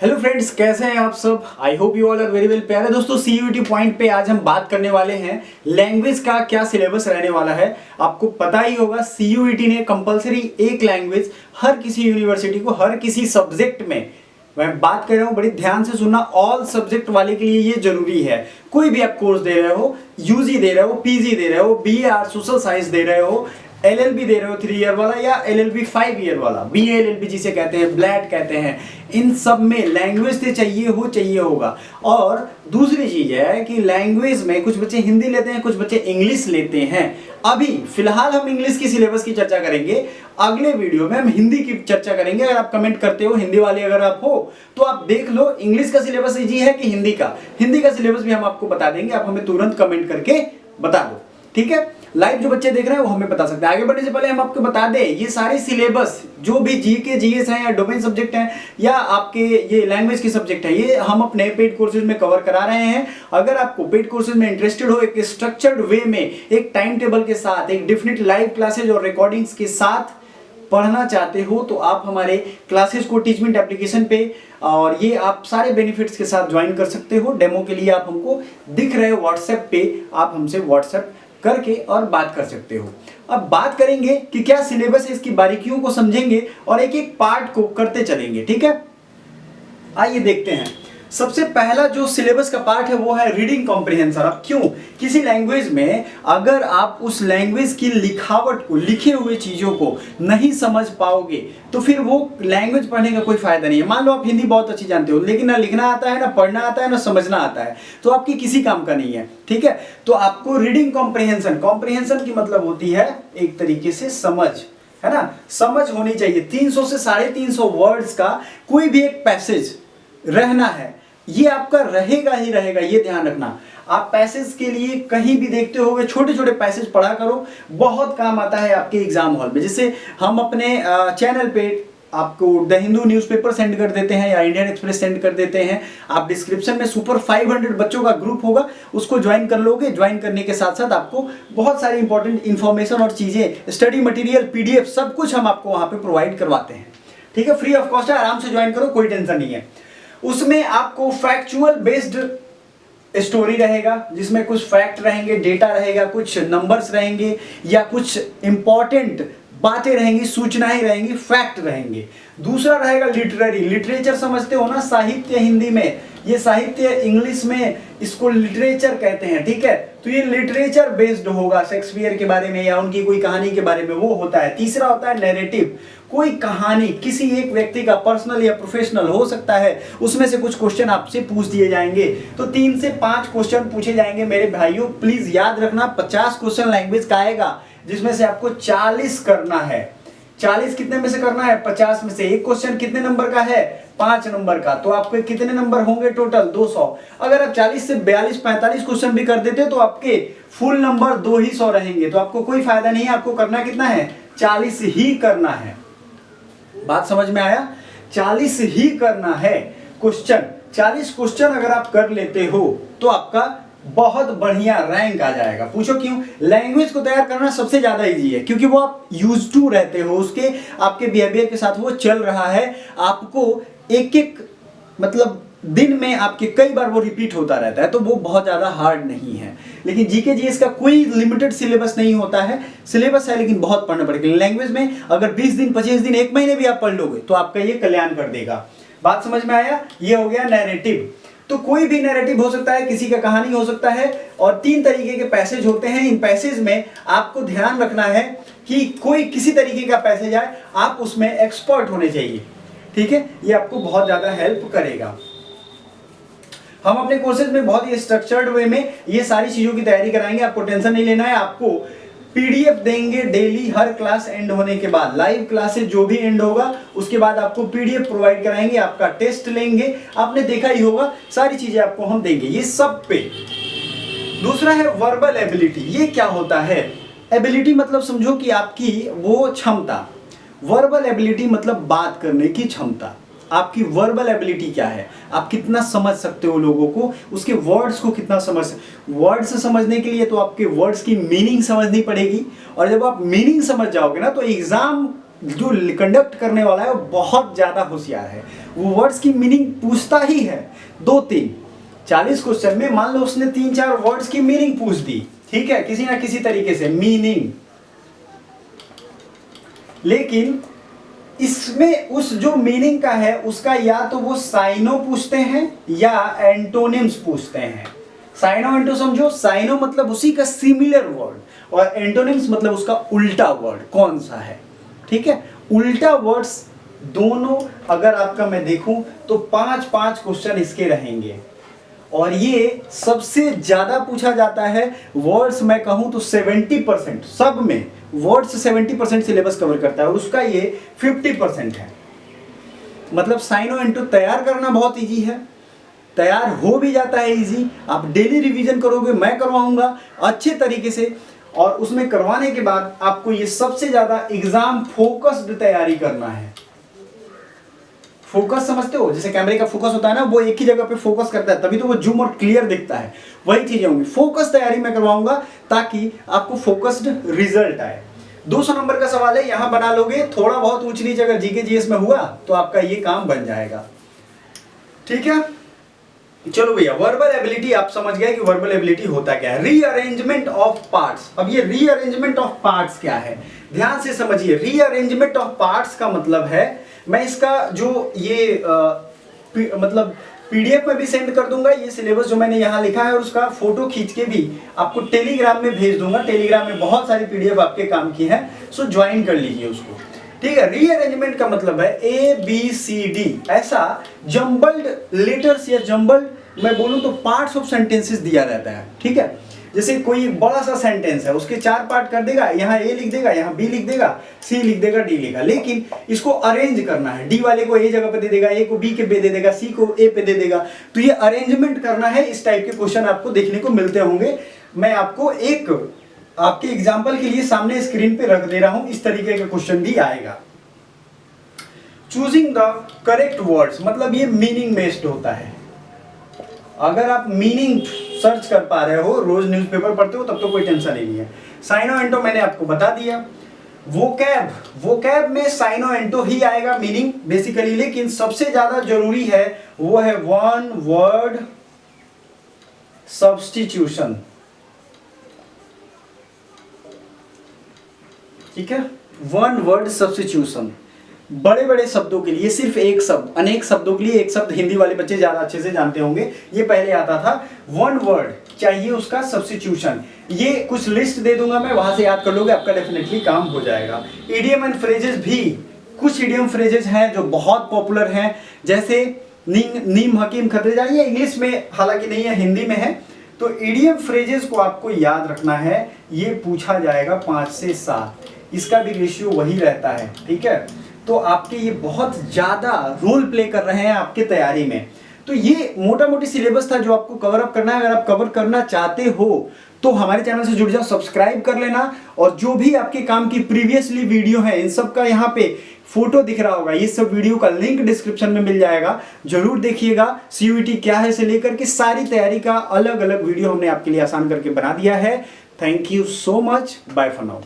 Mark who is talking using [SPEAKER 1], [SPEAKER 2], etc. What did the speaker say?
[SPEAKER 1] Hello friends, कैसे हैं आप सब। I hope you all are very well. प्यारे दोस्तों, सीयूईटी पॉइंट पे आज हम बात करने वाले हैं लैंग्वेज का क्या सिलेबस रहने वाला है। आपको पता ही होगा सीयूईटी ने कंपलसरी एक लैंग्वेज हर किसी यूनिवर्सिटी को हर किसी सब्जेक्ट में, मैं बात कर रहा हूं, बड़ी ध्यान से सुनना, ऑल सब्जेक्ट वाले के लिए ये जरूरी है। कोई भी आप कोर्स दे रहे हो, यूजी दे रहे हो, पीजी दे रहे हो, बीए आर्ट्स सोशल साइंस दे रहे हो, एलएलबी दे रहे हो 3 ईयर वाला या एलएलबी 5 ईयर वाला, बीए एलएलबी जिसे कहते हैं, ब्लैट कहते हैं, इन सब में लैंग्वेज तो चाहिए होगा। और दूसरी चीज है कि लैंग्वेज में कुछ बच्चे हिंदी लेते हैं, कुछ बच्चे इंग्लिश लेते हैं। अभी फिलहाल हम इंग्लिश की सिलेबस की चर्चा करेंगे, अगले वीडियो में हम हिंदी की चर्चा करेंगे। अगर आप कमेंट करते हो, हिंदी वाले अगर आप हो तो आप देख लो इंग्लिश का सिलेबस इजी है कि हिंदी का सिलेबस भी हम आपको बता देंगे। आप हमें तुरंत कमेंट करके बता दो, ठीक है। लाइव जो बच्चे देख रहे हैं वो हमें बता सकते हैं। आगे बढ़ने से पहले हम आपको बता दें, ये सारे सिलेबस जो भी जीके जीएस हैं या डोमेन सब्जेक्ट हैं या आपके ये लैंग्वेज के सब्जेक्ट हैं, ये हम अपने पेड कोर्सेज में कवर करा रहे हैं। अगर आपको पेड कोर्सेज में इंटरेस्टेड हो, एक स्ट्रक्चर्ड वे में, एक टाइम टेबल के साथ, एक डेफिनेट लाइव क्लासेज और रिकॉर्डिंग्स के साथ पढ़ना चाहते हो तो आप हमारे क्लासेस को टीचमेंट एप्लीकेशन पे और ये आप सारे बेनिफिट्स के साथ ज्वाइन कर सकते हो। डेमो के लिए आप हमको दिख रहे हो व्हाट्सएप पे, आप हमसे व्हाट्सएप करके और बात कर सकते हो। अब बात करेंगे कि क्या सिलेबस है, इसकी बारीकियों को समझेंगे और एक एक पार्ट को करते चलेंगे, ठीक है। आइए देखते हैं। सबसे पहला जो सिलेबस का पार्ट है वो है रीडिंग कॉम्प्रिहेंशन। अब क्यों, किसी लैंग्वेज में अगर आप उस लैंग्वेज की लिखावट को, लिखे हुए चीजों को नहीं समझ पाओगे तो फिर वो लैंग्वेज पढ़ने का कोई फायदा नहीं है। मान लो आप हिंदी बहुत अच्छी जानते हो लेकिन ना लिखना आता है, ना पढ़ना आता है, ना समझना आता है, तो आपकी किसी काम का नहीं है, ठीक है। तो आपको रीडिंग कॉम्प्रिहेंशन, कॉम्प्रिहेंशन की मतलब होती है एक तरीके से समझ, है ना, समझ होनी चाहिए। 300 से 350 वर्ड्स का कोई भी एक पैसेज रहना है, ये आपका रहेगा ही रहेगा, ये ध्यान रखना। आप पैसेज के लिए कहीं भी देखते होगे, छोटे छोटे पैसेज पढ़ा करो, बहुत काम आता है आपके एग्जाम हॉल में। जैसे हम अपने चैनल पे आपको द हिंदू न्यूज़पेपर सेंड कर देते हैं या इंडियन एक्सप्रेस सेंड कर देते हैं। आप डिस्क्रिप्शन में सुपर 500 बच्चों का ग्रुप होगा, उसको ज्वाइन कर लोगे। ज्वाइन करने के साथ साथ आपको बहुत सारी इंपॉर्टेंट इंफॉर्मेशन और चीजें, स्टडी मटेरियल, पीडीएफ, सब कुछ हम आपको वहां पे प्रोवाइड करवाते हैं, ठीक है। फ्री ऑफ कॉस्ट है, आराम से ज्वाइन करो, कोई टेंशन नहीं है। उसमें आपको फैक्चुअल बेस्ड स्टोरी रहेगा, जिसमें कुछ फैक्ट रहेंगे, डेटा रहेगा, कुछ नंबर्स रहेंगे या कुछ इंपॉर्टेंट बातें रहेंगी, सूचनाएं रहेंगी, फैक्ट रहेंगे। दूसरा रहेगा लिटरेरी, लिटरेचर समझते हो ना, साहित्य हिंदी में, ये साहित्य इंग्लिश में इसको लिटरेचर कहते हैं, ठीक है। तो ये लिटरेचर बेस्ड होगा, शेक्सपियर के बारे में या उनकी कोई कहानी के बारे में वो होता है। तीसरा होता है नैरेटिव, कोई कहानी किसी एक व्यक्ति का पर्सनल या प्रोफेशनल हो सकता है, उसमें से कुछ क्वेश्चन आपसे पूछ दिए जाएंगे। तो 3 से 5 क्वेश्चन पूछे जाएंगे मेरे भाइयों, प्लीज याद रखना। 50 क्वेश्चन लैंग्वेज का आएगा, जिसमें से आपको 40 करना है। 40 कितने में से करना है? 50 में से। एक क्वेश्चन कितने नंबर का है? 5 नंबर का। तो आपके कितने नंबर होंगे टोटल? 200। अगर आप 40 से 42 45 क्वेश्चन भी कर देते हो तो आपके फुल नंबर 200 रहेंगे। तो आपको कोई फायदा नहीं है। आपको करना कितना है? 40 ही करना है। बात समझ में आया? 40 ही करना है क्वेश्चन। 40 क्वेश्चन अगर आप कर लेते हो तो आपका बहुत बढ़िया रैंक आ जाएगा। पूछो क्यों? लैंग्वेज को तैयार करना सबसे ज्यादा इजी है, क्योंकि वो आप यूज टू रहते हो, उसके आपके बिहेवियर के साथ वो चल रहा है। आपको एक एक मतलब दिन में आपके कई बार वो रिपीट होता रहता है, तो वो बहुत ज्यादा हार्ड नहीं है। लेकिन जीके जीएस का कोई लिमिटेड सिलेबस नहीं होता है, सिलेबस है लेकिन बहुत पढ़ना पड़ेगा। लैंग्वेज में अगर 20 दिन 25 दिन 1 महीने भी आप पढ़ लोगे तो आपका ये कल्याण कर देगा। बात समझ में आया? ये हो गया नैरेटिव। तो कोई भी नैरेटिव हो सकता है, किसी का कहानी हो सकता है, और 3 तरीके के पैसेज होते हैं। इन पैसेज में आपको ध्यान रखना है कि कोई किसी तरीके का पैसेज आए, आप उसमें एक्सपर्ट होने चाहिए, ठीक है। ये आपको बहुत ज्यादा हेल्प करेगा। हम अपने कोर्सेज में बहुत ही स्ट्रक्चर्ड वे में ये सारी चीजों की तैयारी कराएंगे। आपको टेंशन नहीं लेना है। आपको पीडीएफ देंगे डेली, हर क्लास एंड होने के बाद। लाइव क्लासेस जो भी एंड होगा उसके बाद आपको पीडीएफ प्रोवाइड कराएंगे, आपका टेस्ट लेंगे। आपने देखा ही होगा, सारी चीजें आपको हम देंगे ये सब पे। दूसरा है वर्बल एबिलिटी। ये क्या होता है? एबिलिटी मतलब समझो कि आपकी वो क्षमता। वर्बल एबिलिटी मतलब बात करने की क्षमता। आपकी वर्बल एबिलिटी क्या है? आप कितना समझ सकते हो लोगों को, उसके वर्ड्स को कितना समझ। वर्ड्स समझने के लिए तो आपके वर्ड्स की मीनिंग समझनी पड़ेगी, और जब आप मीनिंग समझ जाओगे ना तो एग्जाम जो कंडक्ट करने वाला है वो बहुत ज़्यादा होशियार है, वो वर्ड्स की मीनिंग पूछता ही है। 2-3 40 क्वेश्चन में मान लो उसने 3-4 वर्ड्स की मीनिंग पूछ दी, ठीक है, किसी ना किसी तरीके से मीनिंग। लेकिन इसमें उस जो मीनिंग का है उसका या तो वो साइनो पूछते हैं या एंटोनिम्स पूछते हैं। साइनो एंटो समझो, साइनो मतलब उसी का सिमिलर वर्ड और एंटोनिम्स मतलब उसका उल्टा वर्ड कौन सा है, ठीक है। उल्टा वर्ड्स दोनों अगर आपका मैं देखूं तो 5-5 क्वेश्चन इसके रहेंगे और ये सबसे ज्यादा पूछा जाता है। वर्ड्स मैं कहूं तो 70% सब में वर्ड्स 70% सिलेबस कवर करता है और उसका ये 50% है। मतलब साइनो एंटो तैयार करना बहुत इजी है, तैयार हो भी जाता है इजी। आप डेली रिवीजन करोगे, मैं करवाऊंगा अच्छे तरीके से, और उसमें करवाने के बाद आपको ये सबसे ज्यादा एग्जाम फोकस्ड तैयारी करना है। फोकस समझते हो, जैसे कैमरे का फोकस होता है ना, वो एक ही जगह पे फोकस करता है तभी तो वो जूम और क्लियर दिखता है, वही चीजें होंगी। फोकस तैयारी मैं करवाऊंगा ताकि आपको फोकस्ड रिजल्ट आए। 200 नंबर का सवाल है, यहां बना लोगे, थोड़ा बहुत ऊंच नीचे अगर जीके जीएस में हुआ तो आपका ये काम बन जाएगा, ठीक है। चलो भैया, वर्बल एबिलिटी आप समझ गए कि वर्बल एबिलिटी होता क्या है। Rearrangement of parts. अब ये रीअरेंजमेंट ऑफ पार्ट्स क्या है, ध्यान से समझिए। रीअरेंजमेंट ऑफ पार्ट्स का मतलब है, मैं इसका जो ये मतलब पीडीएफ में भी सेंड कर दूंगा, ये सिलेबस जो मैंने यहाँ लिखा है, और उसका फोटो खींच के भी आपको टेलीग्राम में भेज दूंगा। टेलीग्राम में बहुत सारी पीडीएफ आपके काम की है, सो ज्वाइन कर लीजिए उसको, ठीक है। रीअरेंजमेंट का मतलब है ABCD, ऐसा जंबल्ड लेटर्स या जंबल्ड मैं बोलूं तो पार्ट्स ऑफ सेंटेंसेस दिया रहता है, ठीक है। जैसे कोई एक बड़ा सा सेंटेंस है, उसके 4 पार्ट कर देगा, यहाँ A लिख देगा, यहाँ B लिख देगा, C लिख देगा, D लिखा, लेकिन इसको अरेंज करना है। D वाले को A जगह पे दे देगा, A को B के पे दे देगा, C को A पे दे देगा, तो ये अरेंजमेंट करना है। इस टाइप के क्वेश्चन आपको देखने को मिलते होंगे। मैं आपको एक आपके एग्जाम्पल के लिए सामने स्क्रीन पे रख दे रहा हूं, इस तरीके का क्वेश्चन भी आएगा। चूजिंग द करेक्ट वर्ड्स, मतलब ये मीनिंग बेस्ड होता है। अगर आप मीनिंग सर्च कर पा रहे हो, रोज न्यूज़पेपर पढ़ते हो, तब तो कोई टेंशन ही नहीं है। साइनो एंटो मैंने आपको बता दिया। वोकैब में साइनो एंटो ही आएगा मीनिंग बेसिकली, लेकिन सबसे ज्यादा जरूरी है वो है वन वर्ड सब्स्टिट्यूशन, ठीक है। वन वर्ड सब्स्टिट्यूशन, बड़े बड़े शब्दों के लिए सिर्फ एक शब्द, अनेक शब्दों के लिए एक शब्द, हिंदी वाले बच्चे ज्यादा अच्छे से जानते होंगे, ये पहले आता था। वन वर्ड चाहिए उसका सब्स्टिट्यूशन। ये कुछ लिस्ट दे दूंगा मैं, वहां से याद कर लोगे, आपका डेफिनेटली काम हो जाएगा। इडियम एंड फ्रेजेस भी, कुछ इडियम फ्रेजेस हैं जो बहुत पॉपुलर हैं, जैसे नीम हकीम खतरे जा, ये इंग्लिश में हालांकि नहीं है, हिंदी में है। तो इडियम फ्रेजेस को आपको याद रखना है, ये पूछा जाएगा 5 से 7, इसका भी रेशियो वही रहता है, ठीक है। तो आपके ये बहुत ज्यादा रोल प्ले कर रहे हैं आपके तैयारी में। तो ये मोटा मोटी सिलेबस था जो आपको कवर अप करना है। अगर आप कवर करना चाहते हो तो हमारे चैनल से जुड़ जाओ, सब्सक्राइब कर लेना, और जो भी आपके काम की प्रीवियसली वीडियो है, इन सब का यहाँ पे फोटो दिख रहा होगा, ये सब वीडियो का लिंक डिस्क्रिप्शन में मिल जाएगा, जरूर देखिएगा। CUET क्या है से लेकर के सारी तैयारी का अलग अलग वीडियो हमने आपके लिए आसान करके बना दिया है। Thank you so much, bye for now.